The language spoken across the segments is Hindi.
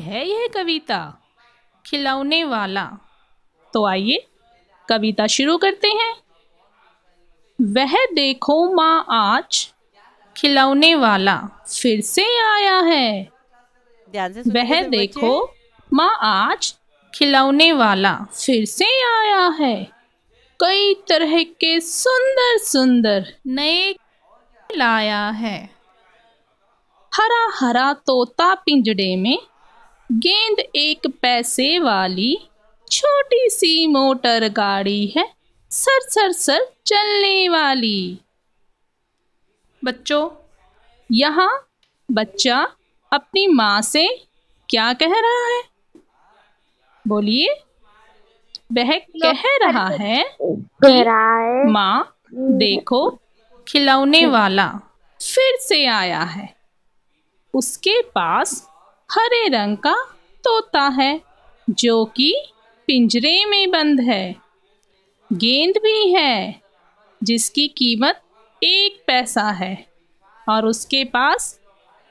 है यह कविता खिलौने वाला। तो आइए कविता शुरू करते हैं। वह देखो माँ आज खिलौने वाला फिर से आया है। ध्यान से वह सुनिए सब देखो बच्चे। माँ आज खिलौने वाला फिर से आया है। कई तरह के सुंदर सुंदर नए लाया है। हरा हरा तोता पिंजड़े में, गेंद एक पैसे वाली, छोटी सी मोटर गाड़ी है, सर सर सर चलने वाली। बच्चों, यहाँ बच्चा अपनी माँ से क्या कह रहा है? बोलिए। वह कह रहा है कि माँ देखो खिलौने वाला फिर से आया है। उसके पास हरे रंग का तोता है जो कि पिंजरे में बंद है। गेंद भी है जिसकी कीमत 1 पैसा है और उसके पास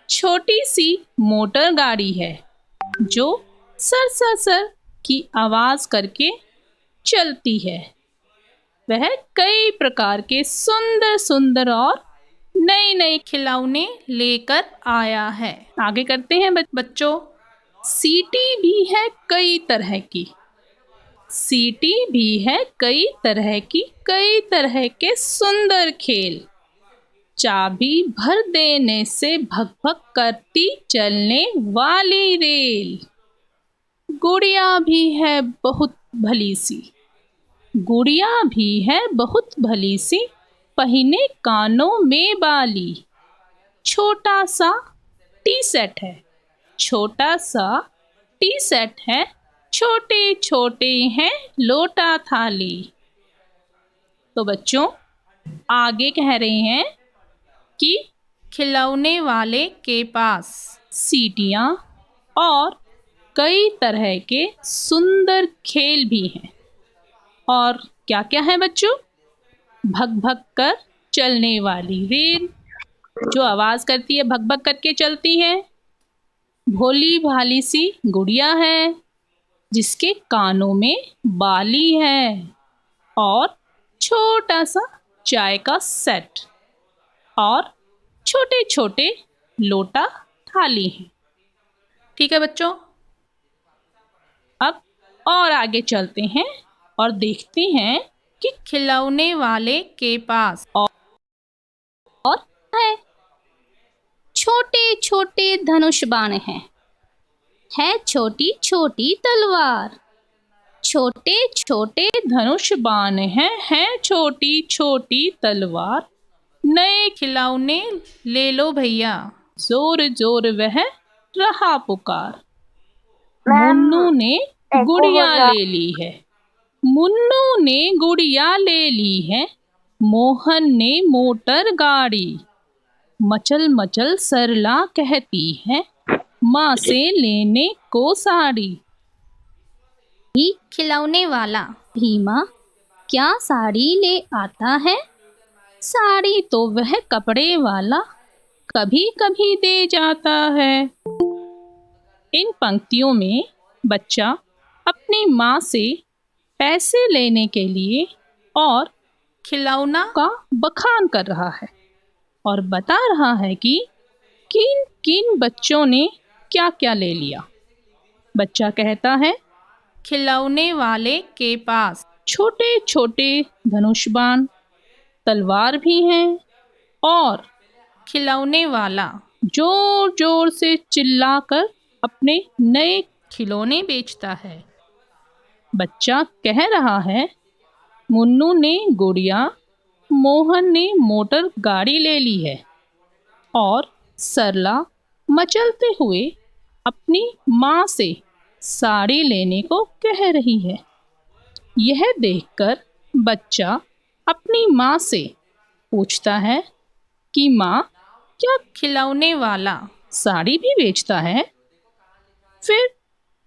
छोटी सी मोटर गाड़ी है जो सर सर सर की आवाज करके चलती है। वह कई प्रकार के सुंदर सुंदर और नए नए खिलौने लेकर आया है। आगे करते हैं बच्चों। सीटी भी है कई तरह की। सीटी भी है कई तरह की, कई तरह के सुंदर खेल। चाबी भर देने से भग भग करती चलने वाली रेल। गुड़िया भी है बहुत भली सी। गुड़िया भी है बहुत भली सी, पहिने कानों में बाली। छोटा सा टी सेट है, छोटा सा टी सेट है, छोटे छोटे हैं लोटा थाली। तो बच्चों आगे कह रहे हैं कि खिलौने वाले के पास सीटियाँ और कई तरह के सुंदर खेल भी हैं। और क्या क्या है बच्चों? भग भग कर चलने वाली रेल जो आवाज करती है, भग भग करके चलती है। भोली भाली सी गुड़िया है जिसके कानों में बाली है। और छोटा सा चाय का सेट और छोटे छोटे लोटा थाली हैं। ठीक है बच्चों, अब और आगे चलते हैं और देखते हैं कि खिलौने वाले के पास और है। छोटे छोटे धनुष बाण हैं, है छोटी छोटी तलवार। छोटे छोटे धनुष बाण हैं, है छोटी छोटी तलवार। नए खिलौने ले लो भैया, जोर जोर वह रहा पुकार। मुन्नू ने गुड़िया ले ली है, मुन्नू ने गुड़िया ले ली है। मोहन ने मोटर गाड़ी। मचल मचल सरला कहती है, माँ से लेने को साड़ी। ही खिलौने वाला भीमा क्या साड़ी ले आता है? साड़ी तो वह कपड़े वाला कभी कभी दे जाता है। इन पंक्तियों में बच्चा अपनी माँ से पैसे लेने के लिए और खिलौना का बखान कर रहा है और बता रहा है कि किन किन बच्चों ने क्या क्या ले लिया। बच्चा कहता है, खिलौने वाले के पास छोटे छोटे धनुष बाण, तलवार भी हैं और खिलौने वाला जोर जोर से चिल्लाकर अपने नए खिलौने बेचता है। बच्चा कह रहा है, मुन्नू ने गुड़िया, मोहन ने मोटर गाड़ी ले ली है और सरला मचलते हुए अपनी माँ से साड़ी लेने को कह रही है। यह देखकर बच्चा अपनी माँ से पूछता है कि माँ, क्या खिलौने वाला साड़ी भी बेचता है? फिर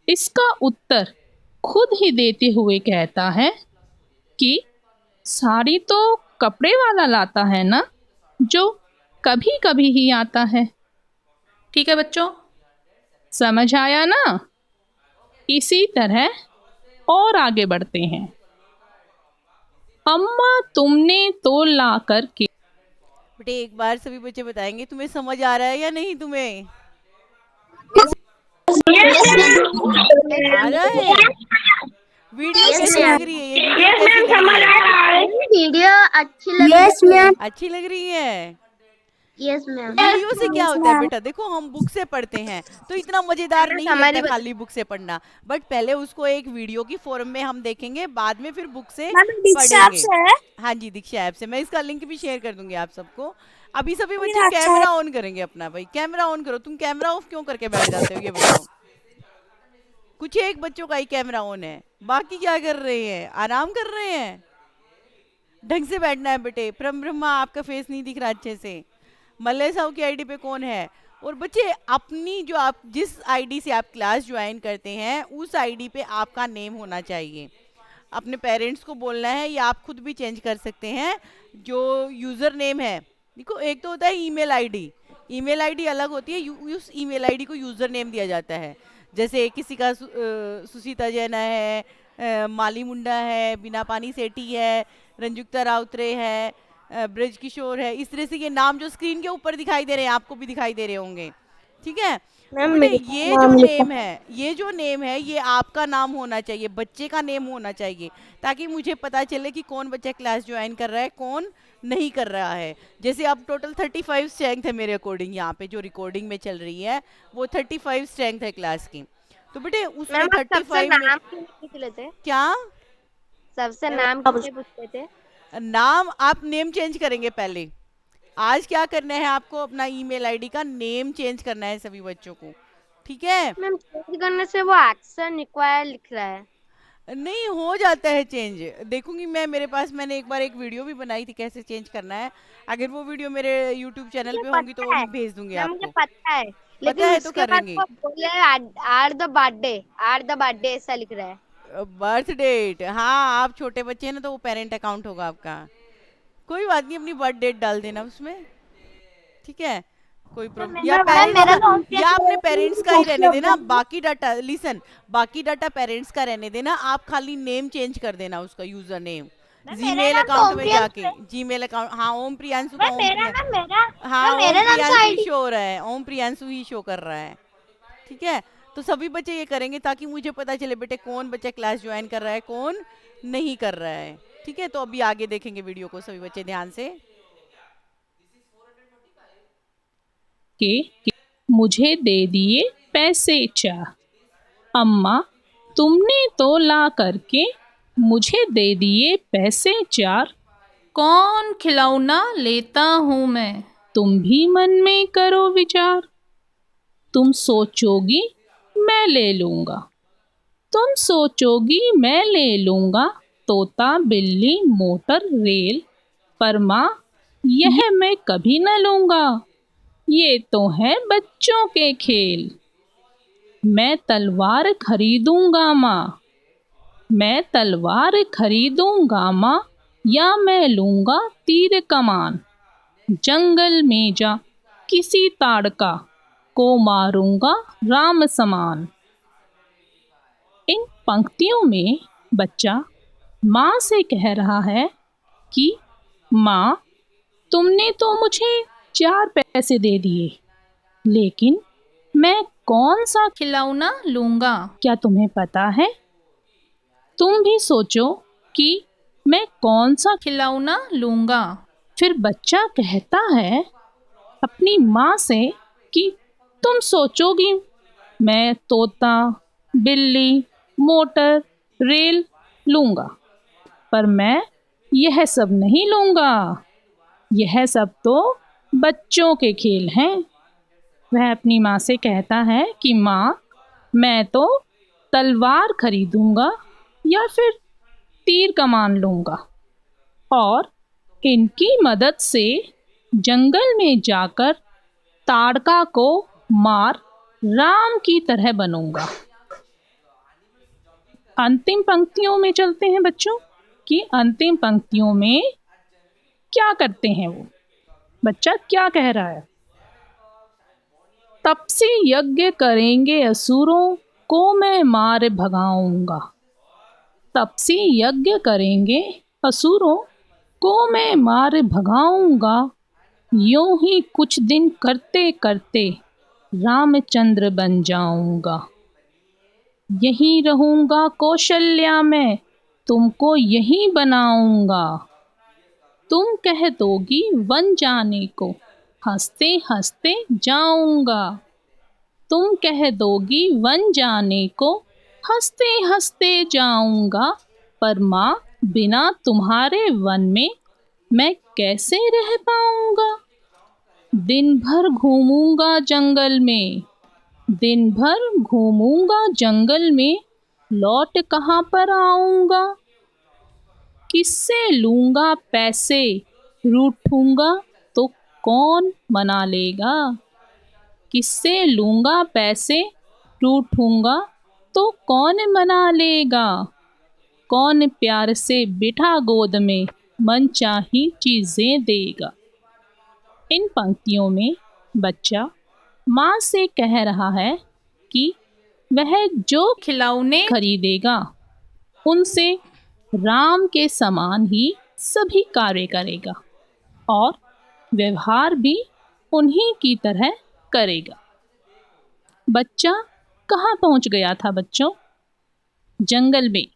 इसका उत्तर खुद ही देते हुए कहता है कि साड़ी तो कपड़े वाला लाता है ना, जो कभी कभी ही आता है। ठीक है बच्चों, समझ आया ना? इसी तरह और आगे बढ़ते हैं। अम्मा तुमने तो ला कर के। बेटे एक बार सभी बच्चे बताएंगे तुम्हें समझ आ रहा है या नहीं तुम्हें? आ रहा है? वीडियो यस कैसी मैम। लग रही है? ये वीडियो कैसी लग रही है? वीडियो अच्छी लग रही है मैम। अच्छी लग रही है? Yes ma'am. वीडियो से क्या होता है बेटा, देखो हम बुक से पढ़ते हैं तो इतना मजेदार नहीं लगता हमारी खाली बुक से पढ़ना, बट पहले उसको एक वीडियो की फॉर्म में हम देखेंगे, बाद में फिर बुक से मैम दीक्षा पढ़ेंगे। आपसे है। हाँ जी, दीक्षा ऐप से मैं इसका लिंक भी शेयर कर दूंगी आप सबको। अभी सभी बच्चे मेरा अच्छा है। कैमरा ऑन करेंगे अपना। भाई कैमरा ऑन करो। तुम कैमरा ऑफ क्यों करके बैठ जाते हो ये बताओ? कुछ एक बच्चों का ही कैमरा ऑन है, बाकी क्या कर रहे हैं? आराम कर रहे हैं। ढंग से बैठना है बेटे। परम ब्रह्मा आपका फेस नहीं दिख रहा अच्छे से। मल्ले साहब की आईडी पे कौन है? और बच्चे अपनी जो आप जिस आईडी से आप क्लास ज्वाइन करते हैं उस आईडी पे आपका नेम होना चाहिए। अपने पेरेंट्स को बोलना है या आप खुद भी चेंज कर सकते हैं। जो यूज़र नेम है, देखो एक तो होता है ईमेल आईडी। ईमेल आईडी अलग होती है, उस ईमेल आईडी को यूज़र नेम दिया जाता है। जैसे किसी का सुसीता जैन है, माली मुंडा है, बिना पानी सेठी है, रंजुक्ता राउतरे है, ब्रज किशोर है। इस तरह से ये नाम जो स्क्रीन के ऊपर दिखाई दे रहे हैं आपको भी दिखाई दे रहे होंगे। ठीक है? तो मैम बेटे मेरे ये जो नाम लिखा। नेम है, ये जो नेम है ये आपका नाम होना चाहिए, बच्चे का नेम होना चाहिए, ताकि मुझे पता चले कि कौन बच्चा क्लास ज्वाइन कर रहा है, कौन नहीं कर रहा है। जैसे अब टोटल 35 स्ट्रेंथ है मेरे अकॉर्डिंग, यहाँ पे जो रिकॉर्डिंग में चल रही है वो 35 स्ट्रेंथ है क्लास की। तो बेटे उसमें मैम आप सबसे 35 में नाम क्यों नहीं पूछ लेते? क्या सबसे नाम क्यों नहीं पूछ लेते? नाम, आप नेम चेंज करेंगे पहले। आज क्या करना है आपको, अपना ईमेल आईडी का नेम चेंज करना है सभी बच्चों को। ठीक है? मैम चेंज करने से वो एक्शन रिक्वायर लिख रहा है। नहीं हो जाता है चेंज, देखूंगी मैं। मेरे पास मैंने एक बार एक वीडियो भी बनाई थी कैसे चेंज करना है। अगर वो वीडियो मेरे यूट्यूब चैनल मुझे पे होगी तो वो पता है। भी भेज दूंगी मैम मुझे आपको। पता है। पता लेकिन है तो उसके बाद करेंगे। वो बोले are the birthday, are the birthday ऐसा लिख रहा है। बर्थ डेट, हाँ आप छोटे बच्चे हैं ना तो वो पेरेंट अकाउंट होगा आपका। कोई बात नहीं, अपनी बर्थ डेट डाल देना उसमें। ठीक है? कोई प्रॉब्लम, या मैम पेरेंट्स मेरा का, तो या अपने पेरेंट्स का ही रहने देना, बाकी डाटा लिसन, बाकी डाटा पेरेंट्स का रहने देना। आप खाली नेम चेंज कर देना, उसका यूजर नेम मेरा जीमेल नाम तो अकाउंट ओम में प्रियंशु जाके। है। जीमेल अकाउंट, हाँ ओम प्रियांशु का मैम ओम मेरा प्रिया, नाम मेरा हाँ मैम ओम मेरे नाम से प्रियांशु ही आईडी। शो हो रहा है, ओम प्रियांशु ही शो कर रहा है। ठीक है? तो सभी बच्चे ये करेंगे ताकि मुझे पता चले बेटे कौन बच्चा क्लास ज्वाइन कर रहा है, कौन नहीं कर रहा है। ठीक है? तो अभी आगे देखेंगे वीडियो को सभी बच्चे ध्यान से। के मुझे दे दिए पैसे चार। अम्मा तुमने तो ला करके मुझे दे दिए पैसे चार। कौन खिलौना लेता हूँ मैं? तुम भी मन में करो विचार। तुम सोचोगी मैं ले लूंगा, तुम सोचोगी मैं ले लूंगा, तोता बिल्ली मोटर रेल। पर माँ यह मैं कभी न लूंगा, ये तो है बच्चों के खेल। मैं तलवार खरीदूंगा माँ, मैं तलवार खरीदूंगा माँ, या मैं लूंगा तीर कमान। जंगल में जा किसी ताड़का को मारूंगा राम समान। इन पंक्तियों में बच्चा माँ से कह रहा है कि माँ तुमने तो मुझे 4 पैसे दे दिए, लेकिन मैं कौन सा खिलौना लूंगा? क्या तुम्हें पता है? तुम भी सोचो कि मैं कौन सा खिलौना लूंगा। फिर बच्चा कहता है अपनी माँ से कि तुम सोचोगी मैं तोता बिल्ली मोटर रेल लूंगा, पर मैं यह सब नहीं लूंगा, यह सब तो बच्चों के खेल हैं। वह अपनी माँ से कहता है कि माँ मैं तो तलवार खरीदूंगा या फिर तीर कमान लूंगा, और इनकी मदद से जंगल में जाकर ताड़का को मार राम की तरह बनूंगा। अंतिम पंक्तियों में चलते हैं बच्चों, कि अंतिम पंक्तियों में क्या करते हैं वो। बच्चा क्या कह रहा है? तब से यज्ञ करेंगे असुरों को मैं मार भगाऊंगा। तब से यज्ञ करेंगे असुरों को मैं मार भगाऊंगा। यूं ही कुछ दिन करते करते रामचंद्र बन जाऊंगा। यहीं रहूंगा कौशल्या में, तुमको यहीं बनाऊंगा। तुम कह दोगी वन जाने को, हंसते हंसते जाऊंगा। तुम कह दोगी वन जाने को, हंसते हंसते जाऊंगा। पर माँ, बिना तुम्हारे वन में मैं कैसे रह पाऊंगा। दिन भर घूमूंगा जंगल में, दिन भर घूमूंगा जंगल में, लौट कहाँ पर आऊंगा। किससे लूंगा पैसे, रूठूंगा तो कौन मना लेगा। किससे लूंगा पैसे, रूठूंगा तो कौन मना लेगा। कौन प्यार से बिठा गोद में मनचाही चीजें देगा। इन पंक्तियों में बच्चा माँ से कह रहा है कि वह जो खिलौने खरीदेगा उनसे राम के समान ही सभी कार्य करेगा और व्यवहार भी उन्हीं की तरह करेगा। बच्चा कहाँ पहुँच गया था बच्चों? जंगल में।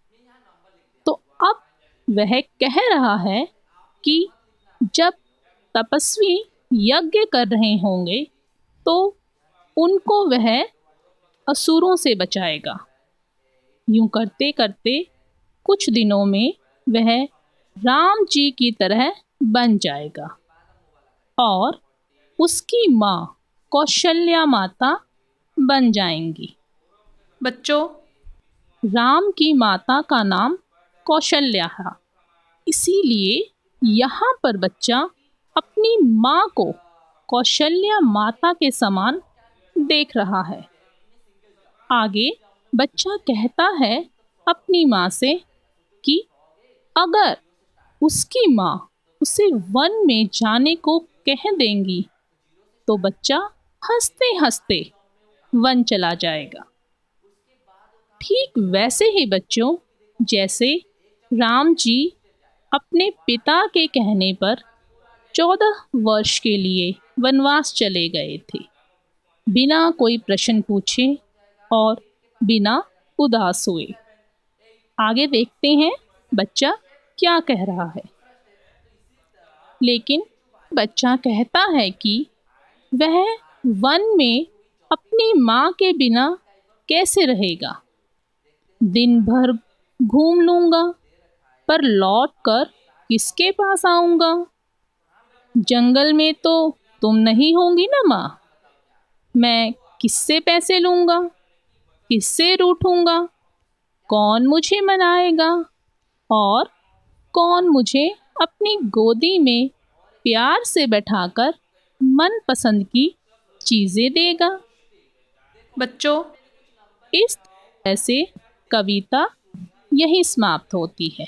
तो अब वह कह रहा है कि जब तपस्वी यज्ञ कर रहे होंगे तो उनको वह असुरों से बचाएगा। यूं करते करते कुछ दिनों में वह राम जी की तरह बन जाएगा और उसकी माँ कौशल्या माता बन जाएंगी। बच्चों, राम की माता का नाम कौशल्या है, इसीलिए यहाँ पर बच्चा अपनी माँ को कौशल्या माता के समान देख रहा है। आगे बच्चा कहता है अपनी माँ से कि अगर उसकी माँ उसे वन में जाने को कह देंगी तो बच्चा हंसते हंसते वन चला जाएगा। ठीक वैसे ही बच्चों, जैसे राम जी अपने पिता के कहने पर 14 वर्ष के लिए वनवास चले गए थे, बिना कोई प्रश्न पूछे और बिना उदास हुए। आगे देखते हैं बच्चा क्या कह रहा है। लेकिन बच्चा कहता है कि वह वन में अपनी माँ के बिना कैसे रहेगा। दिन भर घूम लूँगा पर लौट कर किसके पास आऊँगा। जंगल में तो तुम नहीं होंगी ना माँ। मैं किससे पैसे लूँगा, किससे रूठूँगा, कौन मुझे मनाएगा और कौन मुझे अपनी गोदी में प्यार से बैठाकर मनपसंद की चीज़ें देगा। बच्चों, इस तरह से कविता यहीं समाप्त होती है।